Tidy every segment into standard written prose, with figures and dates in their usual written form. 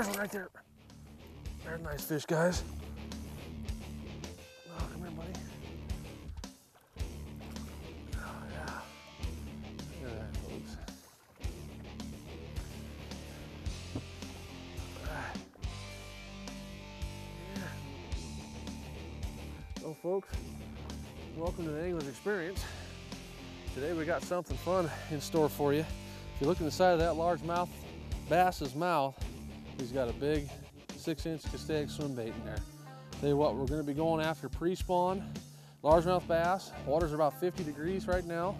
there's one right there. There's a nice fish, guys. Oh, come here, buddy. Oh, yeah. Look at that, folks. All right. Yeah. So, folks, welcome to the Angler's Experience. Today we got something fun in store for you. If you look in the side of that largemouth bass's mouth, he's got a big 6-inch Castaic swim bait in there. Tell you what, we're going to be going after pre-spawn largemouth bass. Waters are about 50 degrees right now.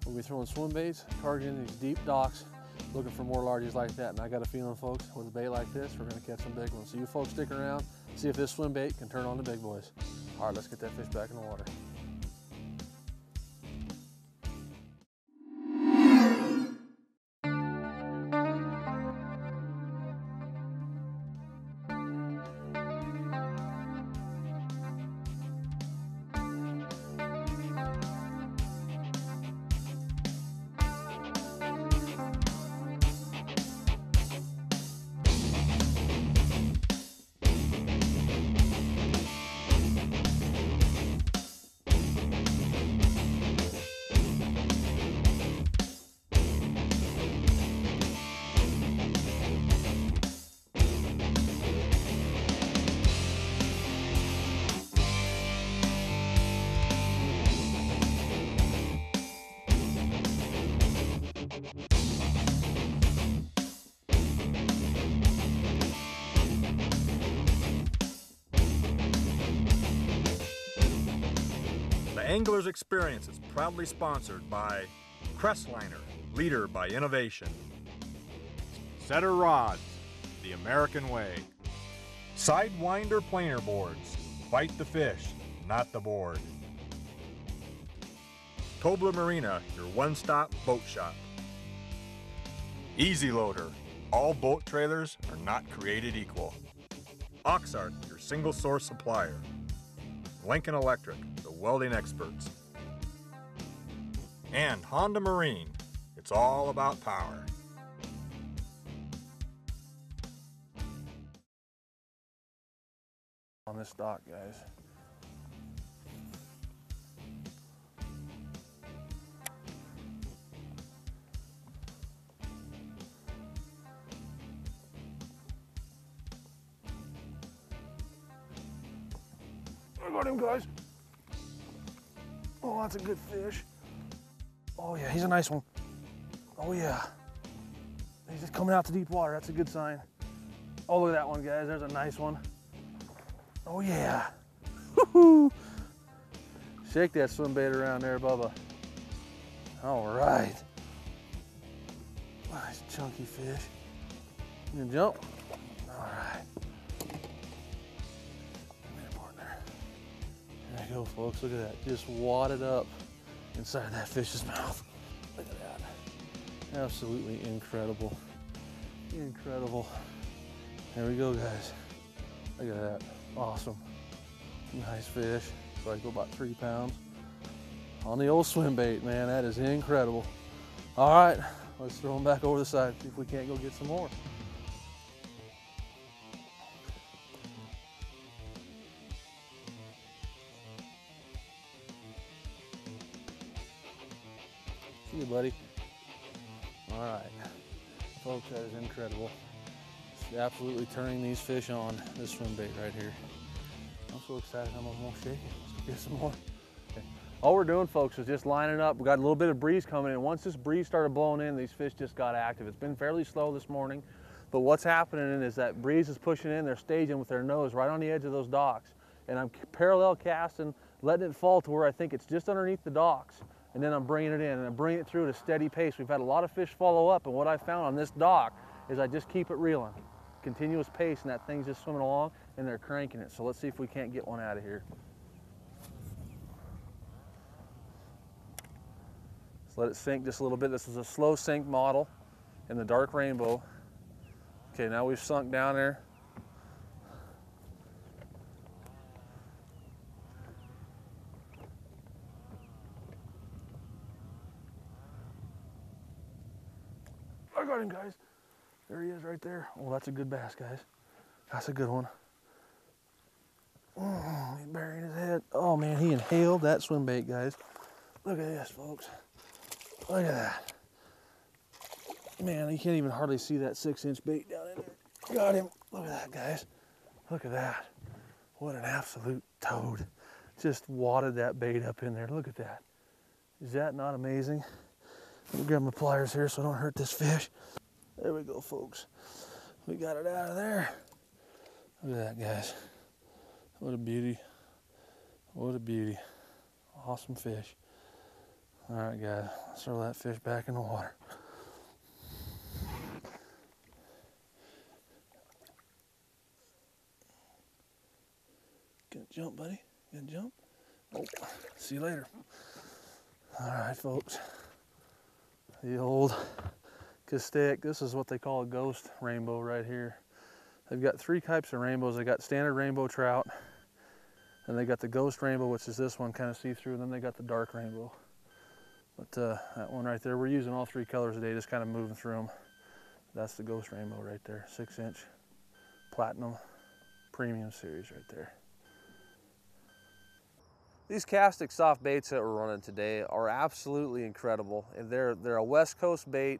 We'll be throwing swim baits, targeting these deep docks, looking for more largies like that. And I got a feeling, folks, with a bait like this, we're going to catch some big ones. So you folks stick around, see if this swim bait can turn on the big boys. All right, let's get that fish back in the water. The Angler's Experience is proudly sponsored by Crestliner, leader by innovation. Setter Rods, the American way. Sidewinder planer boards, fight the fish, not the board. Tobler Marina, your one-stop boat shop. Easy Loader, all boat trailers are not created equal. Oxart, your single source supplier. Lincoln Electric, the welding experts. And Honda Marine, it's all about power. On this dock, guys. I got him, guys. Oh, that's a good fish. Oh yeah, he's a nice one. Oh yeah. He's just coming out to deep water. That's a good sign. Oh, look at that one, guys. There's a nice one. Oh yeah. Woohoo! Shake that swim bait around there, Bubba. All right. Nice chunky fish. You gonna jump? All right. There you go, folks. Look at that. Just wadded up inside that fish's mouth. Look at that. Absolutely incredible. Incredible. There we go, guys. Look at that. Awesome. Nice fish. So I go about 3 pounds on the old swim bait, man. That is incredible. All right, let's throw them back over the side, see if we can't go get some more. See you, buddy. All right, folks, that is incredible. It's absolutely turning these fish on, this swim bait right here. I'm so excited, I'm almost shaking. Let's get some more. Okay. All we're doing, folks, is just lining up. We got a little bit of breeze coming in. Once this breeze started blowing in, these fish just got active. It's been fairly slow this morning, but what's happening is that breeze is pushing in, they're staging with their nose right on the edge of those docks. And I'm parallel casting, letting it fall to where I think it's just underneath the docks. And then I'm bringing it in, and I'm bringing it through at a steady pace. We've had a lot of fish follow up, and what I found on this dock is I just keep it reeling. Continuous pace, and that thing's just swimming along, and they're cranking it. So let's see if we can't get one out of here. Let's let it sink just a little bit. This is a slow sink model in the dark rainbow. Okay, now we've sunk down there. I got him, guys. There he is right there. Oh, that's a good bass, guys. That's a good one. Oh, he's burying his head. Oh man, he inhaled that swim bait, guys. Look at this, folks. Look at that. Man, you can't even hardly see that 6-inch bait down in there. Got him. Look at that, guys. Look at that. What an absolute toad. Just wadded that bait up in there. Look at that. Is that not amazing? Let me grab my pliers here so I don't hurt this fish. There we go, folks. We got it out of there. Look at that, guys. What a beauty. What a beauty. Awesome fish. All right, guys, let's throw that fish back in the water. Gonna jump, buddy? Gonna jump? Oh, see you later. All right, folks. The old Castaic. This is what they call a ghost rainbow right here. They've got 3 types of rainbows. They got standard rainbow trout, and they got the ghost rainbow, which is this one, kind of see-through, and then they got the dark rainbow. But that one right there, we're using all 3 colors today, just kind of moving through them. That's the ghost rainbow right there, 6-inch platinum premium series right there. These Castaic soft baits that we're running today are absolutely incredible, and they're a West Coast bait.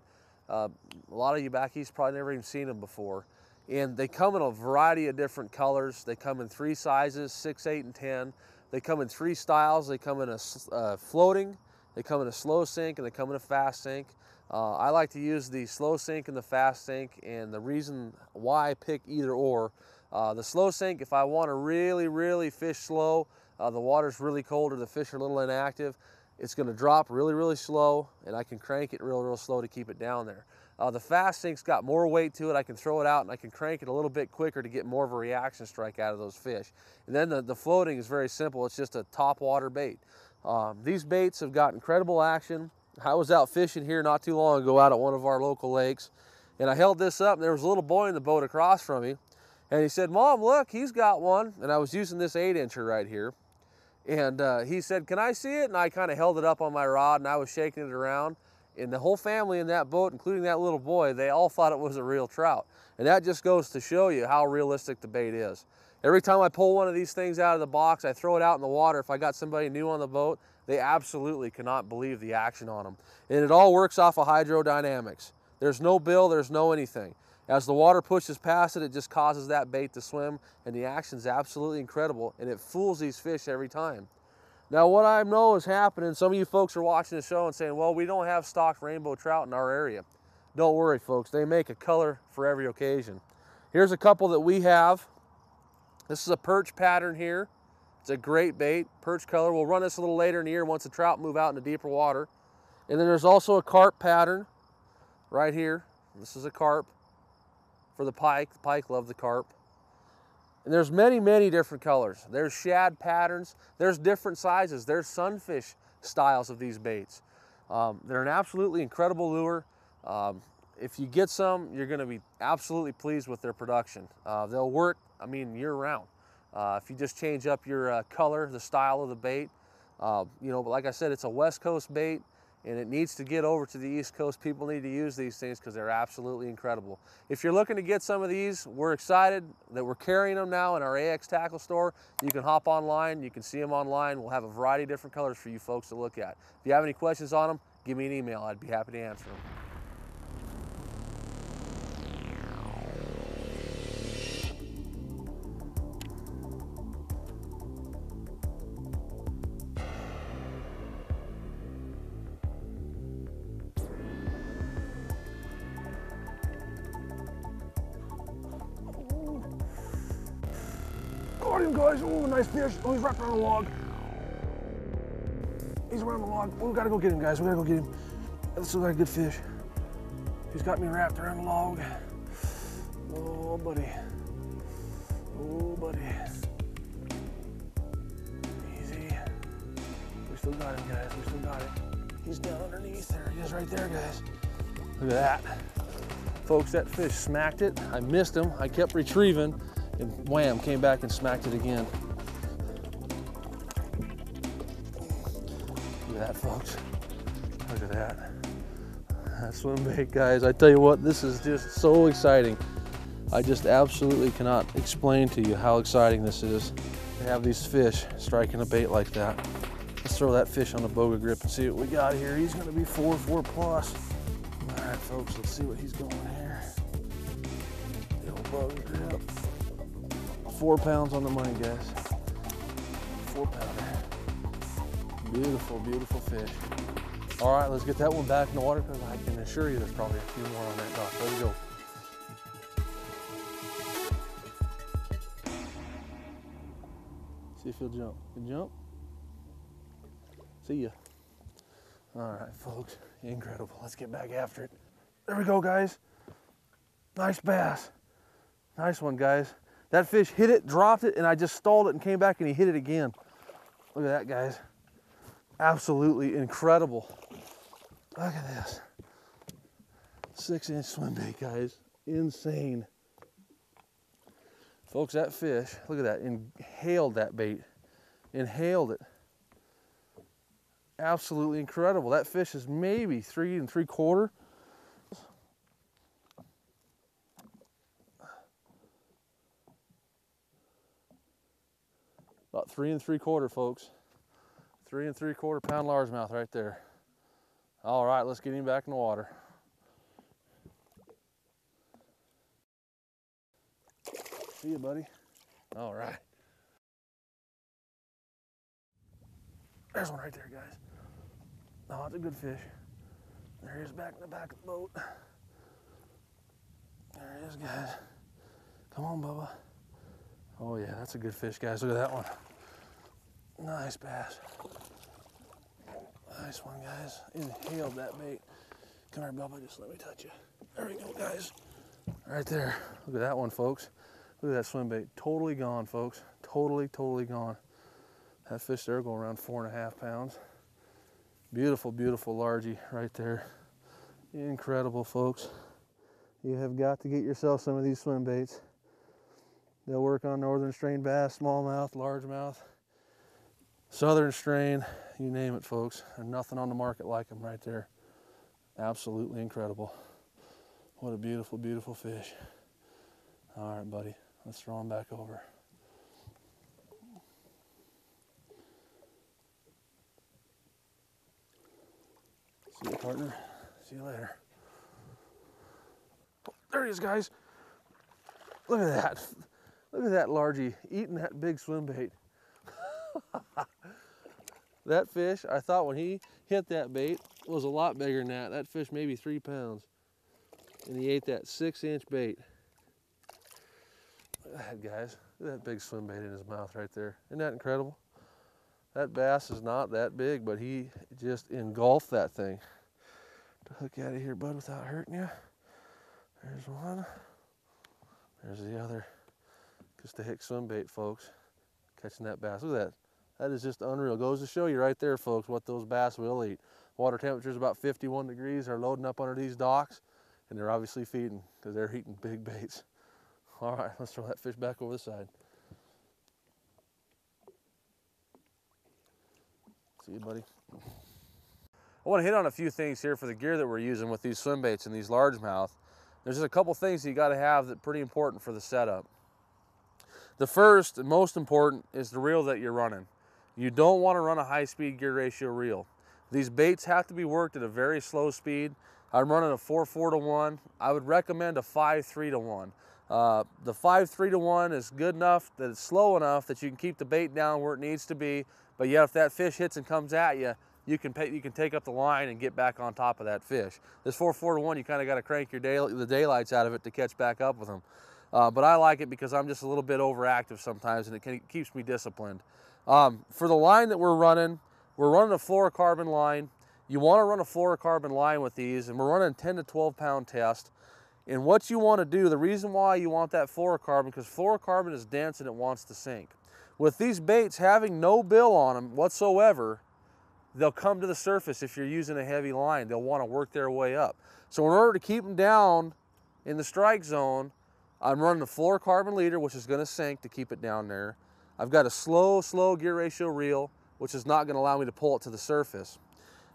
A lot of you back east probably never even seen them before. And they come in a variety of different colors. They come in 3 sizes, 6, 8, and 10. They come in 3 styles. They come in a floating, they come in a slow sink, and they come in a fast sink. I like to use the slow sink and the fast sink, and the reason why I pick either or, the slow sink, if I want to really fish slow, the water's really cold or the fish are a little inactive, it's going to drop really slow, and I can crank it real slow to keep it down there. The fast sink's got more weight to it. I can throw it out and I can crank it a little bit quicker to get more of a reaction strike out of those fish. And then the floating is very simple. It's just a top water bait. These baits have got incredible action. I was out fishing here not too long ago out at one of our local lakes, and I held this up, and there was a little boy in the boat across from me, and he said, "Mom, look, he's got one." And I was using this 8-incher right here. And he said, "Can I see it?" And I kind of held it up on my rod, and I was shaking it around. And the whole family in that boat, including that little boy, they all thought it was a real trout. And that just goes to show you how realistic the bait is. Every time I pull one of these things out of the box, I throw it out in the water. If I got somebody new on the boat, they absolutely cannot believe the action on them. And it all works off of hydrodynamics. There's no bill, there's no anything. As the water pushes past it, it just causes that bait to swim, and the action's absolutely incredible, and it fools these fish every time. Now, what I know is happening, some of you folks are watching the show and saying, "Well, we don't have stocked rainbow trout in our area." Don't worry, folks. They make a color for every occasion. Here's a couple that we have. This is a perch pattern here. It's a great bait, perch color. We'll run this a little later in the year once the trout move out into deeper water. And then there's also a carp pattern right here. This is a carp for the pike. The pike love the carp. And there's many different colors. There's shad patterns. There's different sizes. There's sunfish styles of these baits. They're an absolutely incredible lure. If you get some, you're going to be absolutely pleased with their production. They'll work, I mean, year round. If you just change up your color, the style of the bait, but like I said, it's a West Coast bait, and it needs to get over to the East Coast. People need to use these things because they're absolutely incredible. If you're looking to get some of these, we're excited that we're carrying them now in our AX Tackle store. You can hop online, you can see them online. We'll have a variety of different colors for you folks to look at. If you have any questions on them, give me an email. I'd be happy to answer them. Got him, guys. Oh, nice fish. Oh, he's wrapped around the log. He's around the log. Oh, we gotta go get him, guys. We gotta go get him. This looks like a good fish. He's got me wrapped around the log. Oh, buddy. Oh, buddy. Easy. We still got him, guys. We still got him. He's down underneath. There he is right there, guys. Look at that. Folks, that fish smacked it. I missed him. I kept retrieving, and wham, came back and smacked it again. Look at that, folks. Look at that. that swim bait, guys. I tell you what, this is just so exciting. I just absolutely cannot explain to you how exciting this is to have these fish striking a bait like that. Let's throw that fish on the boga grip and see what we got here. He's gonna be 4 plus. All right, folks, let's see what he's going here. The old boga grip. 4 pounds on the money, guys. 4 pounder. Beautiful, beautiful fish. All right, let's get that one back in the water because I can assure you there's probably a few more on that dock. Let's go. See if he'll jump. Can you jump? See ya. All right, folks, incredible. Let's get back after it. There we go, guys. Nice bass. Nice one, guys. That fish hit it, dropped it, and I just stalled it and came back and he hit it again. Look at that, guys. Absolutely incredible. Look at this. 6-inch swim bait, guys. Insane. Folks, that fish, look at that, inhaled that bait. Inhaled it. Absolutely incredible. That fish is maybe 3 3/4. About 3 3/4, folks. 3 3/4 pound largemouth right there. All right, let's get him back in the water. See you, buddy. All right. There's one right there, guys. Oh, it's a good fish. There he is back in the back of the boat. There he is, guys. Come on, Bubba. Oh yeah, that's a good fish, guys. Look at that one. Nice bass. Nice one, guys. Inhaled that bait. Come here, Bubba, just let me touch you. There we go, guys. Right there. Look at that one, folks. Look at that swim bait. Totally gone, folks. Totally, totally gone. That fish there going around 4.5 pounds. Beautiful, beautiful largie right there. Incredible, folks. You have got to get yourself some of these swim baits. They'll work on northern strain bass, smallmouth, largemouth, southern strain, you name it, folks. There's nothing on the market like them right there. Absolutely incredible. What a beautiful, beautiful fish. All right, buddy, let's throw him back over. See you, partner. See you later. Oh, there he is, guys. Look at that. Look at that largie eating that big swim bait. That fish, I thought when he hit that bait, was a lot bigger than that. That fish maybe 3 pounds. And he ate that 6-inch bait. Look at that, guys. Look at that big swim bait in his mouth right there. Isn't that incredible? That bass is not that big, but he just engulfed that thing. To hook out of here, bud, without hurting you. There's one. There's the other. Castaic swim bait, folks. Catching that bass. Look at that. That is just unreal. Goes to show you right there, folks, what those bass will eat. Water temperature is about 51 degrees. They're loading up under these docks, and they're obviously feeding because they're eating big baits. All right, let's throw that fish back over the side. See you, buddy. I want to hit on a few things here for the gear that we're using with these swim baits and these largemouth. There's just a couple things you got to have that are pretty important for the setup. The first and most important is the reel that you're running. You don't want to run a high-speed gear ratio reel. These baits have to be worked at a very slow speed. I'm running a 4:4 to 1. I would recommend a 5:3 to 1. The 5:3 to 1 is good enough that it's slow enough that you can keep the bait down where it needs to be. But yet, if that fish hits and comes at you, you can take up the line and get back on top of that fish. This 4:4 to 1, you kind of got to crank the daylights out of it to catch back up with them. But I like it because I'm just a little bit overactive sometimes, and it keeps me disciplined. For the line that we're running a fluorocarbon line. You want to run a fluorocarbon line with these, and we're running 10 to 12 pound test. And what you want to do, the reason why you want that fluorocarbon, because fluorocarbon is dense and it wants to sink. With these baits having no bill on them whatsoever, they'll come to the surface if you're using a heavy line. They'll want to work their way up. So in order to keep them down in the strike zone, I'm running a fluorocarbon leader, which is going to sink to keep it down there. I've got a slow gear ratio reel, which is not going to allow me to pull it to the surface.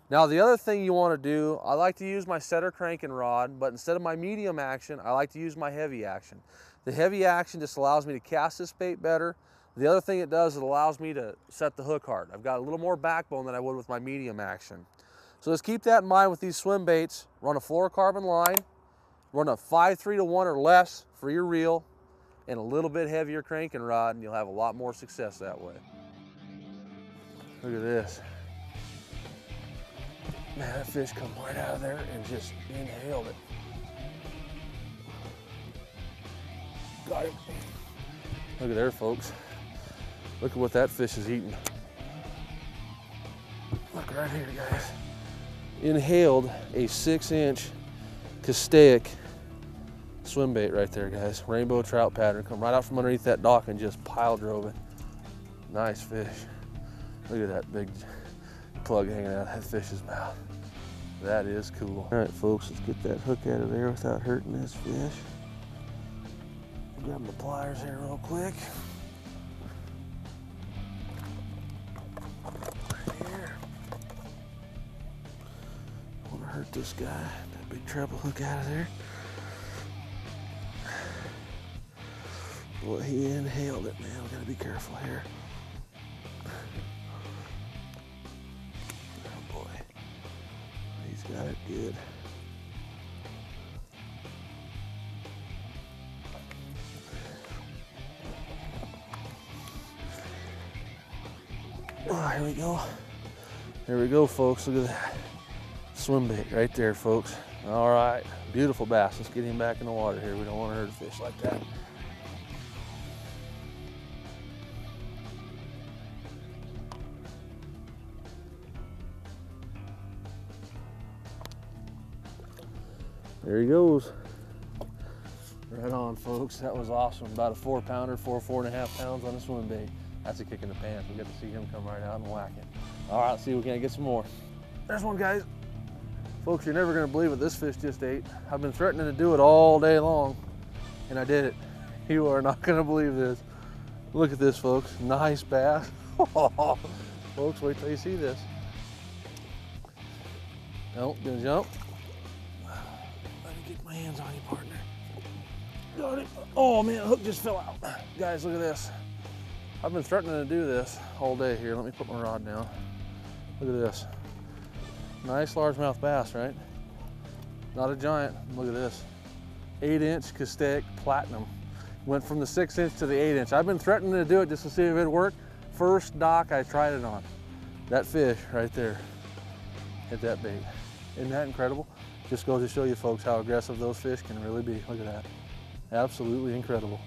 Now the other thing you want to do, I like to use my setter cranking rod, but instead of my medium action, I like to use my heavy action. The heavy action just allows me to cast this bait better. The other thing it does, it allows me to set the hook hard. I've got a little more backbone than I would with my medium action. So just keep that in mind with these swim baits. Run a fluorocarbon line, run a 5-3 to 1 or less for your reel, and a little bit heavier cranking rod, and you'll have a lot more success that way. Look at this. Man, that fish come right out of there and just inhaled it. Got him. Look at there, folks. Look at what that fish is eating. Look right here, guys. Inhaled a 6-inch Castaic swim bait right there, guys. Rainbow trout pattern. Come right out from underneath that dock and just pile drove it. Nice fish. Look at that big plug hanging out of that fish's mouth. That is cool. All right, folks, let's get that hook out of there without hurting this fish. Grab my pliers here real quick. Right here. I want to hurt this guy. That big treble hook out of there. Boy, he inhaled it, man. We gotta be careful here. Oh boy, he's got it good. Oh, here we go. Here we go, folks. Look at that swim bait right there, folks. All right, beautiful bass. Let's get him back in the water here. We don't want to hurt a fish like that. There he goes. Right on, folks. That was awesome. About a 4-pounder, 4.5 pounds on a swim bait. That's a kick in the pants. We got to see him come right out and whack it. All right, let's see if we can get some more. There's one, guys. Folks, you're never gonna believe what this fish just ate. I've been threatening to do it all day long, and I did it. You are not gonna believe this. Look at this, folks. Nice bass. Folks, wait till you see this. Nope, gonna jump. Let me get my hands on you, partner. Got it. Oh man, the hook just fell out. Guys, look at this. I've been threatening to do this all day here. Let me put my rod down. Look at this. Nice largemouth bass, right? Not a giant. Look at this. 8-inch Castaic Platinum. Went from the 6-inch to the 8-inch. I've been threatening to do it just to see if it'd work. First dock I tried it on. That fish right there hit that bait. Isn't that incredible? Just goes to show you folks how aggressive those fish can really be. Look at that. Absolutely incredible.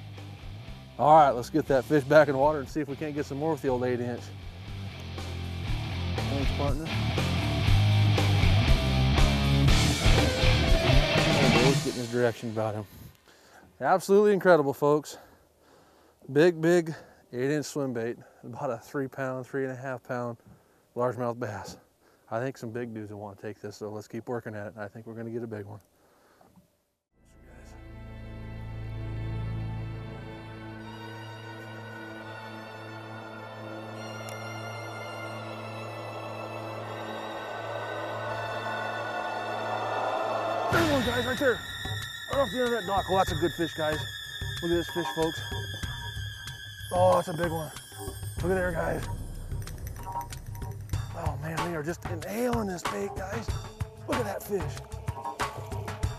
All right, let's get that fish back in the water and see if we can't get some more with the old 8-inch. Thanks, partner. Oh, getting his direction about him. Absolutely incredible, folks. Big 8-inch swim bait. About a 3-pound, 3.5 pound largemouth bass. I think some big dudes will want to take this, so let's keep working at it. I think we're going to get a big one. There's one, guys, right there. Right off the end of that dock. Oh, that's a good fish, guys. Look at this fish, folks. Oh, that's a big one. Look at there, guys. Oh man, we are just inhaling this bait, guys. Look at that fish.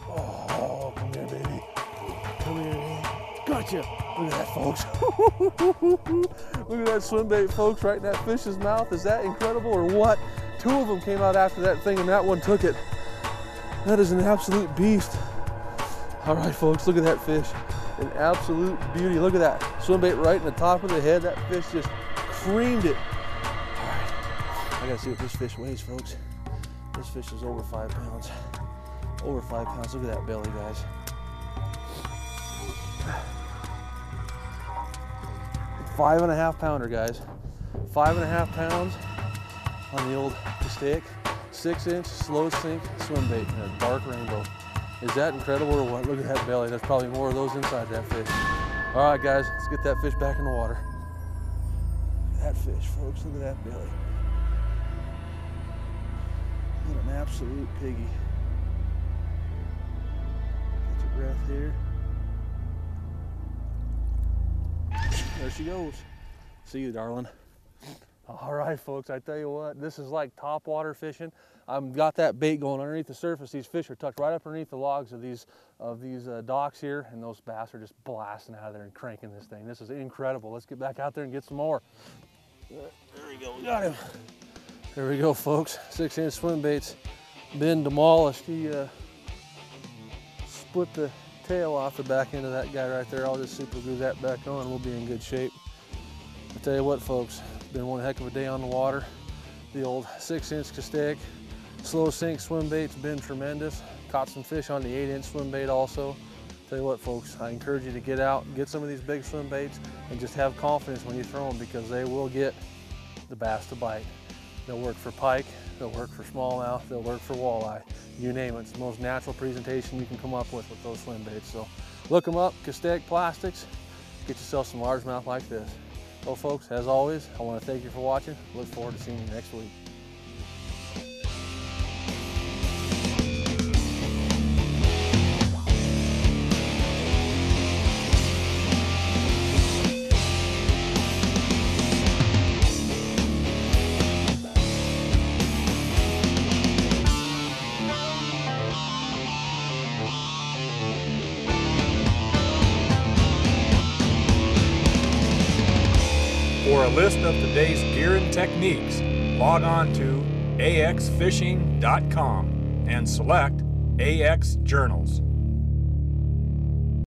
Oh, come here, baby. Come here, baby. Gotcha. Look at that, folks. Look at that swim bait, folks, right in that fish's mouth. Is that incredible or what? 2 of them came out after that thing and that one took it. That is an absolute beast. All right, folks, look at that fish. An absolute beauty. Look at that swim bait right in the top of the head. That fish just creamed it. All right, I gotta see what this fish weighs, folks. This fish is over 5 pounds. Over 5 pounds. Look at that belly, guys. 5.5 pounder, guys. 5.5 pounds on the old Castaic. 6-inch slow sink swim bait in a dark rainbow. Is that incredible or what? Look at that belly. There's probably more of those inside that fish. All right, guys, let's get that fish back in the water. That fish, folks, look at that belly. What an absolute piggy. Catch your breath here. There she goes. See you, darling. All right, folks, I tell you what, this is like top water fishing. I've got that bait going underneath the surface. These fish are tucked right up underneath the logs of these docks here, and those bass are just blasting out of there and cranking this thing. This is incredible. Let's get back out there and get some more. There we go, we got him. There we go, folks. 6-inch swim bait's been demolished. He split the tail off the back end of that guy right there. I'll just super glue that back on and we'll be in good shape. I tell you what, folks, it's been one heck of a day on the water. The old 6-inch Castaic slow sink swim bait's been tremendous. Caught some fish on the 8-inch swim bait also. Tell you what, folks, I encourage you to get out and get some of these big swim baits and just have confidence when you throw them, because they will get the bass to bite. They'll work for pike, they'll work for smallmouth, they'll work for walleye. You name it. It's the most natural presentation you can come up with those swim baits. So look them up, Castaic Plastics. Get yourself some largemouth like this. Well, folks, as always, I want to thank you for watching. Look forward to seeing you next week. For a list of today's gear and techniques, log on to axfishing.com and select AX Journals.